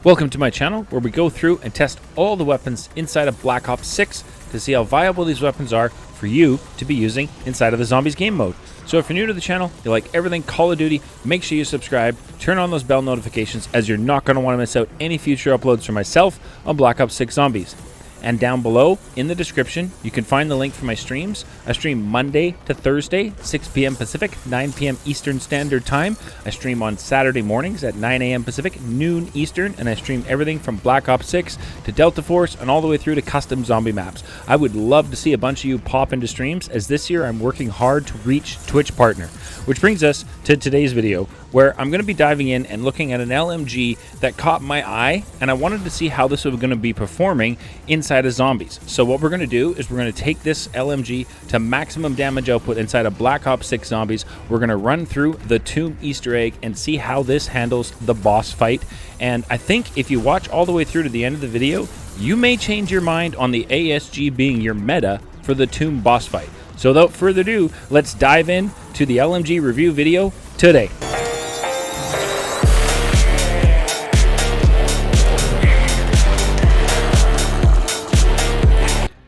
Welcome to my channel where we go through and test all the weapons inside of Black Ops 6 to see how viable these weapons are for you to be using inside of the Zombies game mode. So if you're new to the channel, you like everything Call of Duty, make sure you subscribe, turn on those bell notifications as you're not going to want to miss out any future uploads from myself on Black Ops 6 Zombies. And down below in the description, you can find the link for my streams. I stream Monday to Thursday, 6 p.m. Pacific, 9 p.m. Eastern Standard Time. I stream on Saturday mornings at 9 a.m. Pacific, noon Eastern, and I stream everything from Black Ops 6 to Delta Force and all the way through to custom zombie maps. I would love to see a bunch of you pop into streams, as this year I'm working hard to reach Twitch partner. Which brings us to today's video, where I'm going to be diving in and looking at an LMG that caught my eye, and I wanted to see how this was going to be performing inside of Zombies. So what we're going to do is we're going to take this LMG to maximum damage output inside of Black Ops 6 Zombies. We're going to run through the Tomb Easter egg and see how this handles the boss fight. And I think if you watch all the way through to the end of the video, you may change your mind on the ASG being your meta for the Tomb boss fight. So without further ado, let's dive in to the LMG review video today.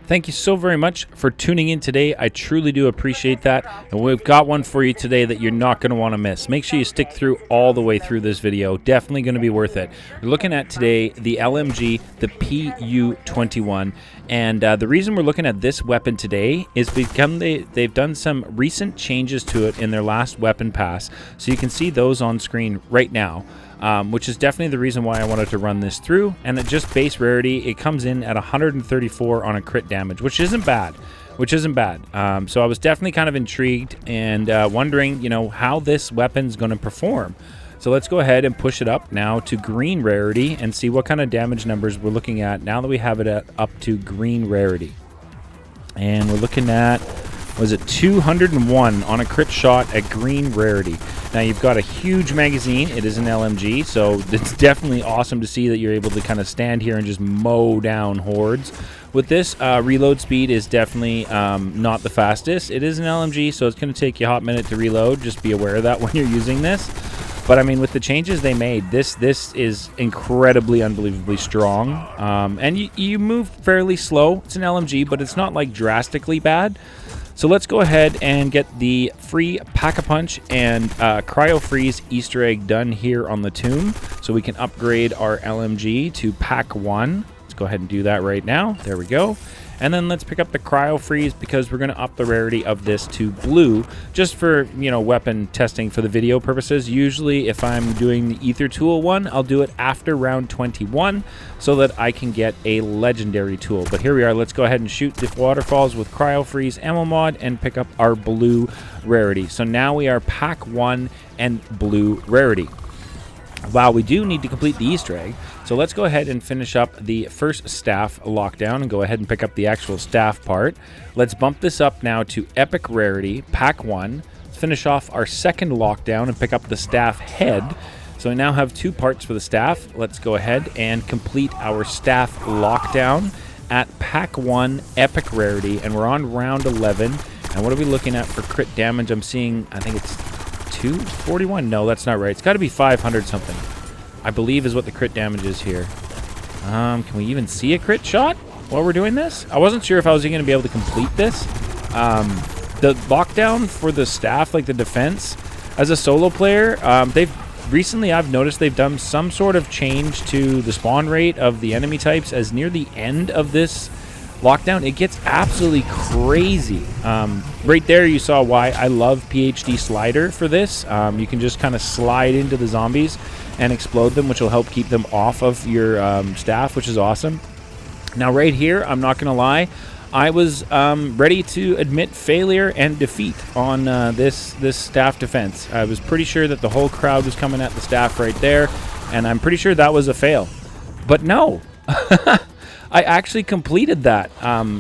Thank you so very much for tuning in today. I truly do appreciate that. And we've got one for you today that you're not going to want to miss. Make sure you stick through all the way through this video. Definitely going to be worth it. We're looking at today the LMG, the PU-21. And the reason we're looking at this weapon today is because they've done some recent changes to it in their last weapon pass. So you can see those on screen right now. Which is definitely the reason why I wanted to run this through. And at just base rarity, it comes in at 134 on a crit damage, which isn't bad. So I was definitely kind of intrigued and wondering, you know, how this weapon's going to perform. So let's go ahead and push it up now to green rarity and see what kind of damage numbers we're looking at now that we have it up to green rarity. And we're looking at, was it 201 on a crit shot at green rarity. Now you've got a huge magazine. It is an LMG, so it's definitely awesome to see that you're able to kind of stand here and just mow down hordes. With this, reload speed is definitely not the fastest. It is an LMG, so it's going to take you a hot minute to reload. Just be aware of that when you're using this. But I mean, with the changes they made, this is incredibly, unbelievably strong. And you move fairly slow. It's an LMG, but it's not like drastically bad. So let's go ahead and get the free Pack-a-Punch and Cryofreeze Easter egg done here on the Tomb, so we can upgrade our LMG to Pack 1. Let's go ahead and do that right now. There we go. And then let's pick up the Cryofreeze because we're going to up the rarity of this to blue, just for, you know, weapon testing for the video purposes. Usually if I'm doing the Ether Tool one, I'll do it after round 21 so that I can get a legendary tool. But here we are. Let's go ahead and shoot the waterfalls with Cryofreeze ammo mod and pick up our blue rarity. So now we are Pack 1 and blue rarity. Wow, we do need to complete the Easter egg. So let's go ahead and finish up the first staff lockdown and go ahead and pick up the actual staff part. Let's bump this up now to epic rarity, Pack 1. Let's finish off our second lockdown and pick up the staff head. So we now have two parts for the staff. Let's go ahead and complete our staff lockdown at Pack 1 epic rarity, and we're on round 11. And what are we looking at for crit damage? I'm seeing, I think it's 241. No, that's not right. It's got to be 500 something, I believe, is what the crit damage is here. Can we even see a crit shot while we're doing this? I wasn't sure if I was going to be able to complete this. The lockdown for the staff, like the defense, as a solo player, I've noticed they've done some sort of change to the spawn rate of the enemy types. As near the end of this lockdown, it gets absolutely crazy. Right there you saw why I love PhD slider for this. You can just kind of slide into the zombies and explode them, which will help keep them off of your staff, which is awesome. Now right here, I'm not gonna lie, I was ready to admit failure and defeat on this staff defense. I was pretty sure that the whole crowd was coming at the staff right there, and I'm pretty sure that was a fail. But no. I actually completed that.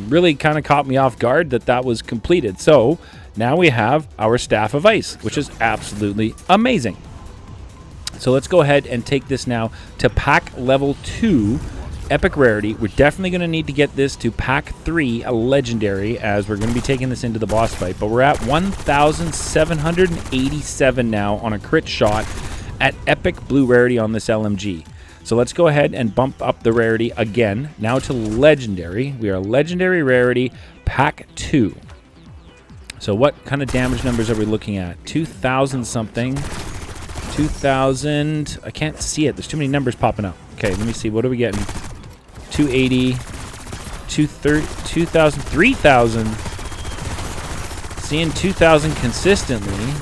Really kind of caught me off guard that was completed. So now we have our Staff of Ice, which is absolutely amazing. So let's go ahead and take this now to Pack Level 2 Epic Rarity. We're definitely going to need to get this to Pack 3, a Legendary, as we're going to be taking this into the boss fight. But we're at 1,787 now on a crit shot at Epic Blue Rarity on this LMG. So let's go ahead and bump up the rarity again. Now to legendary. We are legendary rarity pack 2. So what kind of damage numbers are we looking at? 2,000 something. 2,000. I can't see it. There's too many numbers popping up. Okay, let me see. What are we getting? 280. 230. 2,000. 3,000. Seeing 2,000 consistently.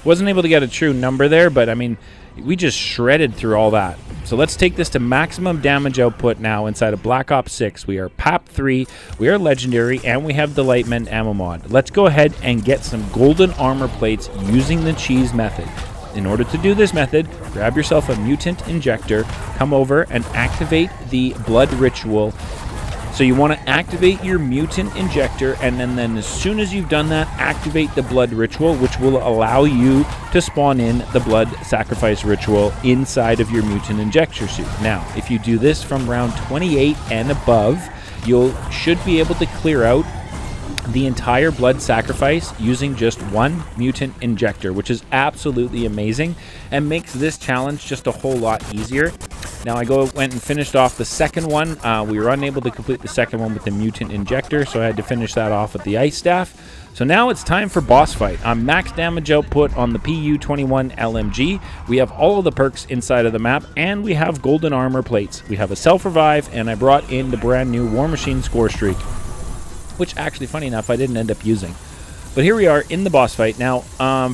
Wasn't able to get a true number there, but I mean, we just shredded through all that. So let's take this to maximum damage output now inside of Black Ops 6. We are PAP 3, we are legendary, and we have the Lightment ammo mod. Let's go ahead and get some golden armor plates using the cheese method. In order to do this method, grab yourself a mutant injector, come over and activate the blood ritual. So you want to activate your mutant injector, and then as soon as you've done that, activate the blood ritual, which will allow you to spawn in the blood sacrifice ritual inside of your mutant injector suit. Now, if you do this from round 28 and above, you should be able to clear out the entire blood sacrifice using just one mutant injector, which is absolutely amazing and makes this challenge just a whole lot easier. Now I went and finished off the second one. We were unable to complete the second one with the mutant injector, so I had to finish that off with the ice staff. So now it's time for boss fight. I'm max damage output on the PU-21 LMG. We have all of the perks inside of the map, and we have golden armor plates. We have a self-revive, and I brought in the brand new War Machine score streak, which actually, funny enough, I didn't end up using. But here we are in the boss fight. Now,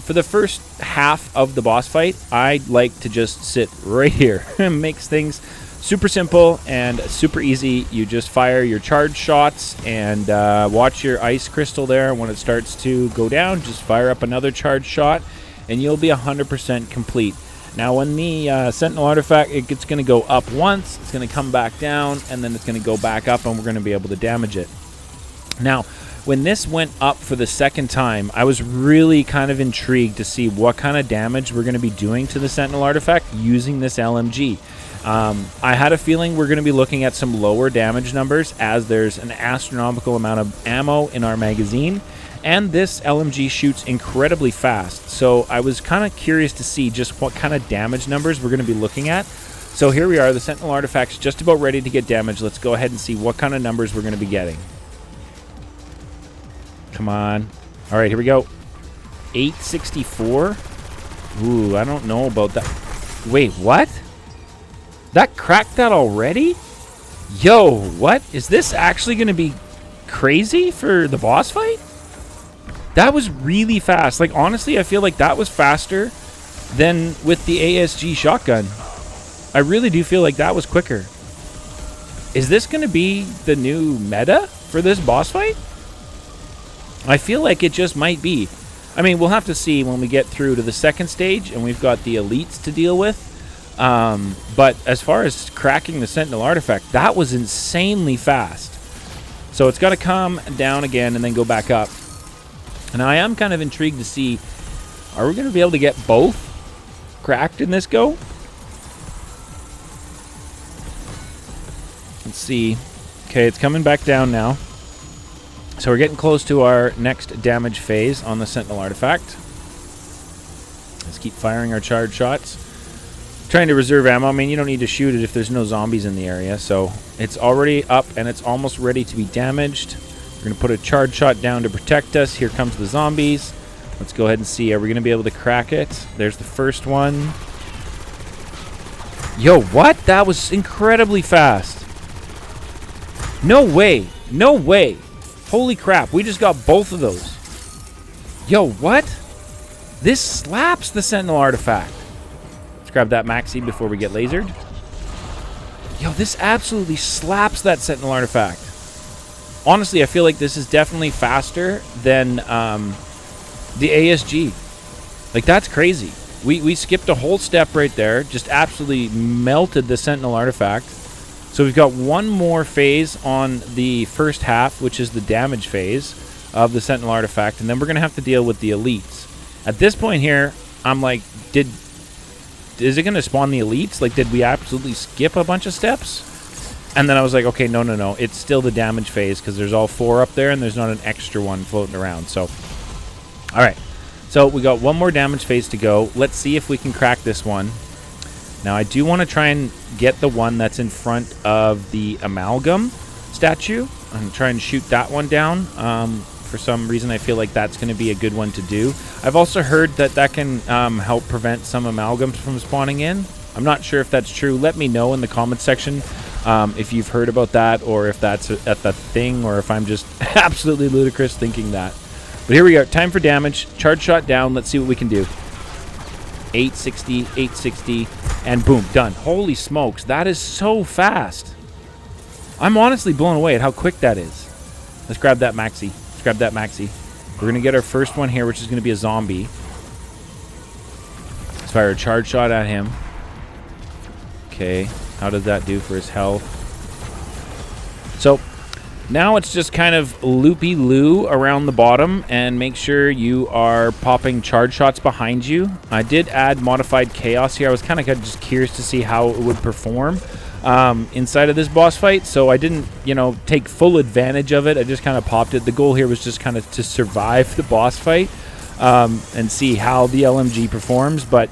for the first half of the boss fight, I like to just sit right here. It makes things super simple and super easy. You just fire your charge shots and watch your ice crystal there. When it starts to go down, just fire up another charge shot, and you'll be 100% complete. Now, when the Sentinel artifact, it's going to go up once, it's going to come back down, and then it's going to go back up, and we're going to be able to damage it. Now, when this went up for the second time, I was really kind of intrigued to see what kind of damage we're going to be doing to the Sentinel artifact using this LMG. I had a feeling we're going to be looking at some lower damage numbers, as there's an astronomical amount of ammo in our magazine, and this LMG shoots incredibly fast. So I was kind of curious to see just what kind of damage numbers we're going to be looking at. So here we are, the Sentinel artifact's just about ready to get damaged. Let's go ahead and see what kind of numbers we're going to be getting. Come on. All right, here we go. 864. Ooh, I don't know about that. Wait, what? That cracked that already? Yo, what? Is this actually going to be crazy for the boss fight? That was really fast. Like, honestly, I feel like that was faster than with the ASG shotgun. I really do feel like that was quicker. Is this going to be the new meta for this boss fight? I feel like it just might be. I mean, we'll have to see when we get through to the second stage and we've got the elites to deal with. But as far as cracking the Sentinel artifact, that was insanely fast. So it's got to come down again and then go back up. And I am kind of intrigued to see, are we going to be able to get both cracked in this go? Let's see. Okay, it's coming back down now. So we're getting close to our next damage phase on the Sentinel artifact. Let's keep firing our charge shots. Trying to reserve ammo. I mean, you don't need to shoot it if there's no zombies in the area. So it's already up and it's almost ready to be damaged. We're going to put a charge shot down to protect us. Here comes the zombies. Let's go ahead and see. Are we going to be able to crack it? There's the first one. Yo, what? That was incredibly fast. No way. No way. Holy crap, we just got both of those. Yo, what? This slaps the Sentinel artifact. Let's grab that maxi before we get lasered. Yo, this absolutely slaps that Sentinel artifact. Honestly, I feel like this is definitely faster than the ASG. Like, that's crazy. We skipped a whole step right there. Just absolutely melted the Sentinel artifact. So we've got one more phase on the first half, which is the damage phase of the Sentinel artifact, and then we're going to have to deal with the elites. At this point here, I'm like, is it going to spawn the elites? Like, did we absolutely skip a bunch of steps? And then I was like, okay, no. It's still the damage phase because there's all four up there and there's not an extra one floating around. So, all right. So we got one more damage phase to go. Let's see if we can crack this one. Now I do want to try and get the one that's in front of the amalgam statue. I'm going to try and shoot that one down. For some reason I feel like that's going to be a good one to do. I've also heard that that can help prevent some amalgams from spawning in. I'm not sure if that's true. Let me know in the comments section if you've heard about that, or if that's a thing, or if I'm just absolutely ludicrous thinking that. But here we go. Time for damage. Charge shot down. Let's see what we can do. 860, 860, and boom, done. Holy smokes, that is so fast. I'm honestly blown away at how quick that is. Let's grab that maxi. Let's grab that maxi. We're going to get our first one here, which is going to be a zombie. Let's fire a charge shot at him. Okay, how does that do for his health? So now it's just kind of loopy-loo around the bottom, and make sure you are popping charge shots behind you. I did add modified chaos here. I was kind of just curious to see how it would perform inside of this boss fight, so I didn't, take full advantage of it. I just kind of popped it. The goal here was just kind of to survive the boss fight and see how the LMG performs, but,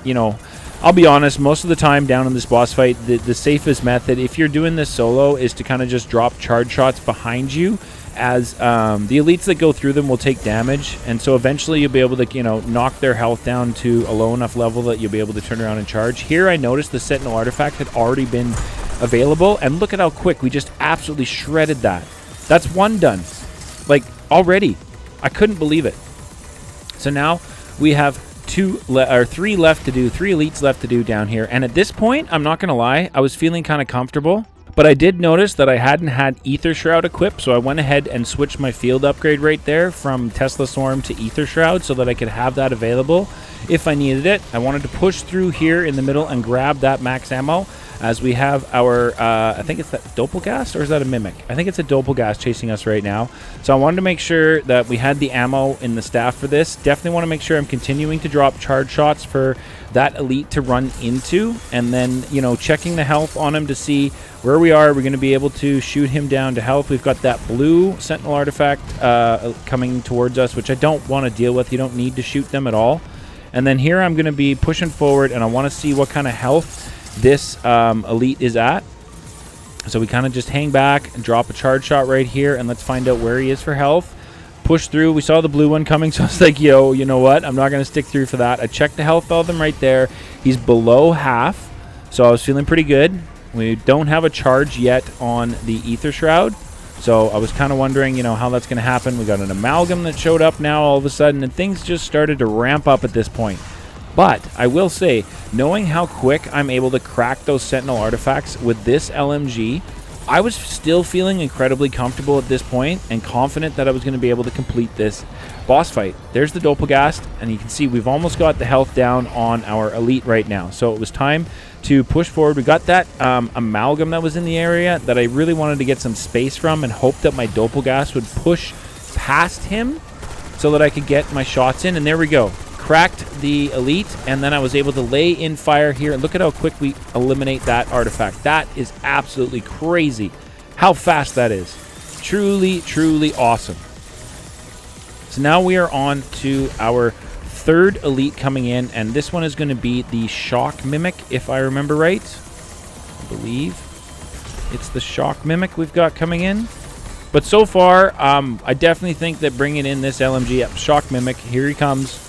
I'll be honest, most of the time down in this boss fight, the safest method, if you're doing this solo, is to kind of just drop charge shots behind you, as the elites that go through them will take damage, and so eventually you'll be able to, knock their health down to a low enough level that you'll be able to turn around and charge. Here I noticed the Sentinel artifact had already been available, and look at how quick we just absolutely shredded that. That's one done. Like, already. I couldn't believe it. So now we have three left to do, 3 elites left to do down here, and at this point, I'm not gonna lie, I was feeling kind of comfortable, but I did notice that I hadn't had Ether Shroud equipped, so I went ahead and switched my field upgrade right there from Tesla Swarm to Ether Shroud so that I could have that available if I needed it. I wanted to push through here in the middle and grab that max ammo, as we have our, I think it's that Doppelgast, or is that a Mimic? I think it's a Doppelgast chasing us right now. So I wanted to make sure that we had the ammo in the staff for this. Definitely want to make sure I'm continuing to drop charge shots for that elite to run into, and then, checking the health on him to see where we are. We're going to be able to shoot him down to health. We've got that blue Sentinel artifact coming towards us, which I don't want to deal with. You don't need to shoot them at all. And then here I'm going to be pushing forward, and I want to see what kind of health this elite is at. So we kind of just hang back and drop a charge shot right here, and let's find out where he is for health. Push through. We saw the blue one coming, so I was like, yo, you know what? I'm not going to stick through for that. I checked the health of them right there. He's below half, so I was feeling pretty good. We don't have a charge yet on the Ether Shroud, so I was kind of wondering, how that's going to happen. We got an amalgam that showed up now all of a sudden, and things just started to ramp up at this point. But I will say, knowing how quick I'm able to crack those Sentinel artifacts with this LMG, I was still feeling incredibly comfortable at this point and confident that I was going to be able to complete this boss fight. There's the Doppelgast, and you can see we've almost got the health down on our elite right now. So it was time to push forward. We got that amalgam that was in the area that I really wanted to get some space from, and hoped that my Doppelgast would push past him so that I could get my shots in, and there we go. Cracked the elite, and then I was able to lay in fire here. Look at how quick we eliminate that artifact. That is absolutely crazy how fast that is. Truly, truly awesome. So now we are on to our third elite coming in, and this one is going to be the Shock Mimic, if I remember right. I believe it's the Shock Mimic we've got coming in. But so far, I definitely think that bringing in this LMG, Shock Mimic, here he comes.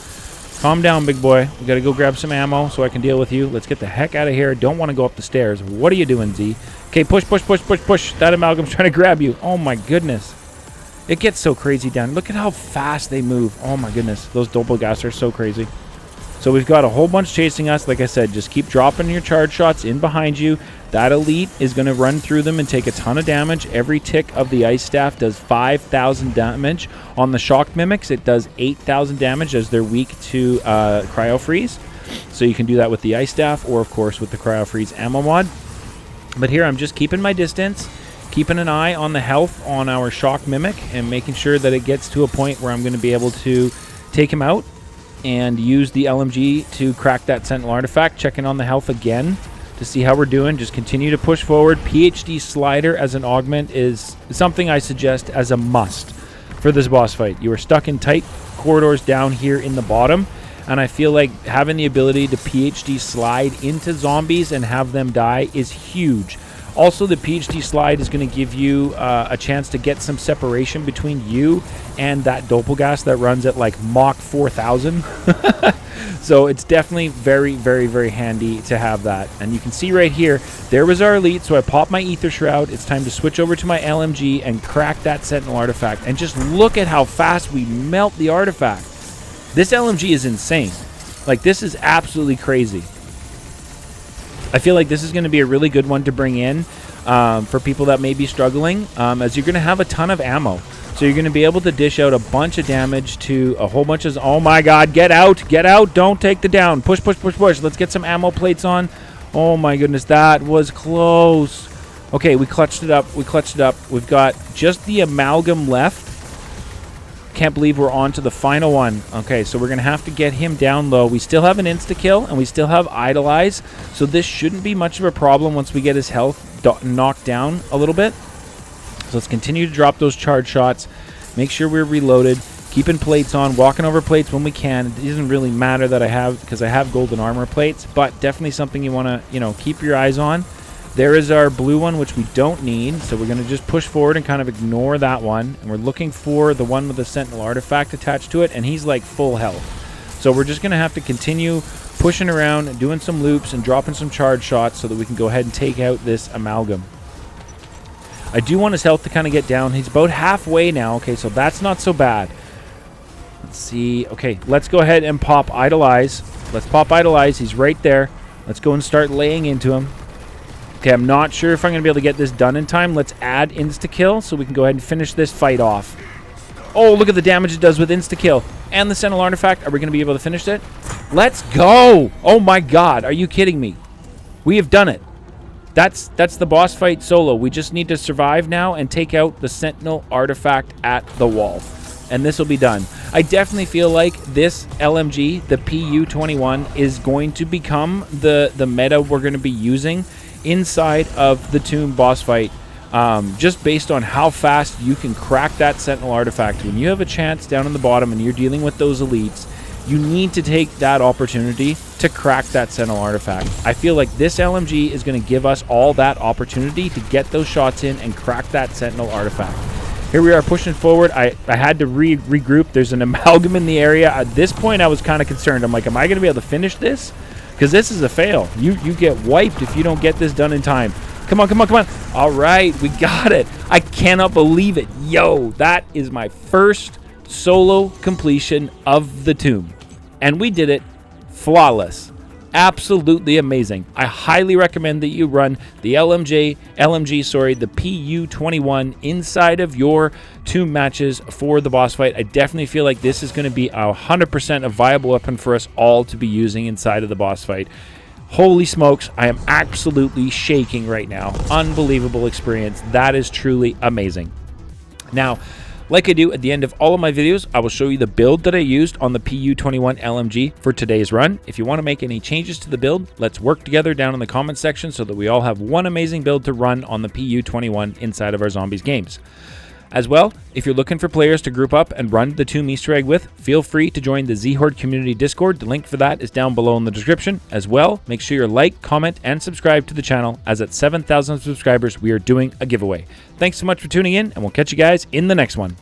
Calm down, big boy. We got to go grab some ammo so I can deal with you. Let's get the heck out of here. Don't want to go up the stairs. What are you doing, Z? Okay, push, push, push, push, push. That amalgam's trying to grab you. Oh, my goodness. It gets so crazy down. Look at how fast they move. Oh, my goodness. Those Doppelgasts are so crazy. So we've got a whole bunch chasing us. Like I said, just keep dropping your charge shots in behind you. That elite is going to run through them and take a ton of damage. Every tick of the ice staff does 5,000 damage. On the Shock Mimics, it does 8,000 damage as they're weak to Cryofreeze. So you can do that with the ice staff, or of course with the Cryofreeze ammo mod. But here I'm just keeping my distance, keeping an eye on the health on our Shock Mimic, and making sure that it gets to a point where I'm going to be able to take him out and use the LMG to crack that Sentinel artifact. Checking on the health again to see how we're doing. Just continue to push forward. PhD slider as an augment is something I suggest as a must for this boss fight. You are stuck in tight corridors down here in the bottom, and I feel like having the ability to PhD slide into zombies and have them die is huge. Also, the PhD slide is going to give you a chance to get some separation between you and that Doppelgas that runs at like Mach 4000. So it's definitely very, very, very handy to have that. And you can see right here, there was our elite. So I popped my Ether Shroud. It's time to switch over to my LMG and crack that Sentinel artifact. And just look at how fast we melt the artifact. This LMG is insane. Like, this is absolutely crazy. I feel like this is going to be a really good one to bring in for people that may be struggling, as you're going to have a ton of ammo. So you're going to be able to dish out a bunch of damage to a whole bunch of... Oh my god, get out! Get out! Don't take the down! Push, push, push, push! Let's get some ammo plates on. Oh my goodness, that was close. Okay, we clutched it up. We clutched it up. We've got just the amalgam left. Can't believe we're on to the final one. Okay, so we're going to have to get him down low. We still have an insta-kill, and we still have idolize. So this shouldn't be much of a problem once we get his health knocked down a little bit. So let's continue to drop those charge shots. Make sure we're reloaded. Keeping plates on. Walking over plates when we can. It doesn't really matter that I have, because I have golden armor plates. But definitely something you want to, keep your eyes on. There is our blue one, which we don't need. So we're going to just push forward and kind of ignore that one. And we're looking for the one with the Sentinel artifact attached to it. And he's like full health. So we're just going to have to continue pushing around, doing some loops, and dropping some charge shots so that we can go ahead and take out this amalgam. I do want his health to kind of get down. He's about halfway now. Okay, so that's not so bad. Let's see. Okay, let's go ahead and pop idolize. Let's pop idolize. He's right there. Let's go and start laying into him. Okay, I'm not sure if I'm going to be able to get this done in time. Let's add insta-kill so we can go ahead and finish this fight off. Oh, look at the damage it does with insta-kill. And the Sentinel artifact. Are we going to be able to finish it? Let's go! Oh my god, are you kidding me? We have done it. That's the boss fight solo. We just need to survive now and take out the Sentinel artifact at the wall. And this will be done. I definitely feel like this LMG, the PU-21, is going to become the meta we're going to be using inside of the Tomb boss fight. Just based on how fast you can crack that Sentinel artifact. When you have a chance down in the bottom and you're dealing with those elites, you need to take that opportunity to crack that Sentinel artifact. I feel like this LMG is going to give us all that opportunity to get those shots in and crack that Sentinel artifact. Here we are pushing forward. I had to regroup. There's an amalgam in the area. At this point, I was kind of concerned. I'm like, am I going to be able to finish this? Because this is a fail. You get wiped if you don't get this done in time. Come on, come on, come on. All right, we got it. I cannot believe it. Yo, that is my first solo completion of the Tomb. And we did it flawless. Absolutely amazing. I highly recommend that you run the the PU-21 inside of your Tomb matches for the boss fight. I definitely feel like this is going to be 100% a viable weapon for us all to be using inside of the boss fight. Holy smokes, I am absolutely shaking right now. Unbelievable experience. That is truly amazing. Now, like I do at the end of all of my videos, I will show you the build that I used on the PU-21 LMG for today's run. If you want to make any changes to the build, let's work together down in the comment section so that we all have one amazing build to run on the PU-21 inside of our Zombies games. As well, if you're looking for players to group up and run the Tomb Easter egg with, feel free to join the Zhorde Discord. The link for that is down below in the description. As well, make sure you like, comment, and subscribe to the channel, as at 7,000 subscribers, we are doing a giveaway. Thanks so much for tuning in, and we'll catch you guys in the next one.